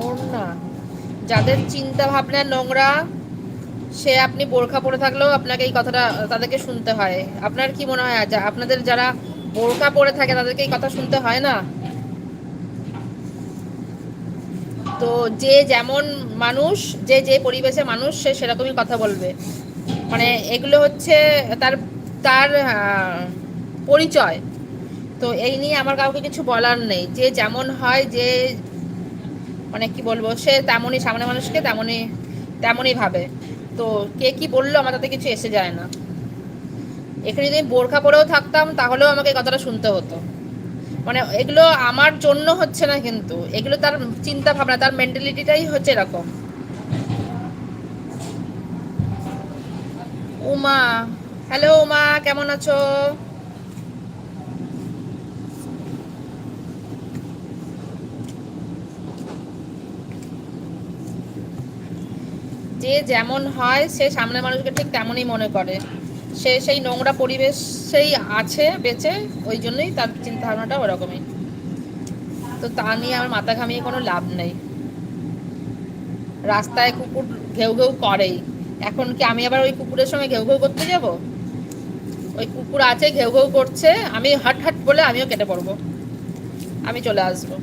ওড়না, যাদের চিন্তা ভাবনা নোংরা, সে আপনি বোরখা পরে থাকলেও আপনাকে এই কথাটা তাদেরকে শুনতে হয়। আপনার কি মনে হয় আপনাদের যারা বোরখা পরে থাকে তাদেরকে এই কথা শুনতে হয় না? তো যে যেমন মানুষ, যে যে পরিবেশে মানুষ, সে সেরকমই কথা বলবে। মানে এগুলো হচ্ছে তার তার পরিচয়। তো এই নিয়ে আমার কাউকে কিছু বলার নেই। যে যেমন হয়, যে মানে কি বলবো, সে তেমনই, সামনে মানুষকে তেমনই তেমনই ভাবে। তো কে কি বললো আমার তাতে কিছু এসে যায় না। এখানে যদি আমি বোরখা পরেও থাকতাম তাহলেও আমাকে এই কথাটা শুনতে হতো। মানে এগুলো আমার জন্য হচ্ছে না, কিন্তু এগুলো তার চিন্তা ভাবনা, তার মেন্টালিটিটাই হচ্ছে এরকম। উমা, হ্যালো উমা, কেমন আছো? যে যেমন হয় সে সামনের মানুষকে ঠিক তেমনই মনে করে। সে সেই নোংরা পরিবেশেই আছে বেঁচে, ওই জন্যই তার চিন্তা ভাবনাটা ওরকমই। তো তা নিয়ে আমার মাথা ঘামিয়ে কোনো লাভ নেই। রাস্তায় কুকুর ঘেউ ঘেউ করেই। এখন কি আমি আবার ওই কুকুরের সঙ্গে ঘেউ ঘেউ করতে যাব? ওই কুকুর আছে, ঘেউ ঘেউ করছে, আমি হাট হাট বলে আমিও কেটে পড়বো, আমি চলে আসবো।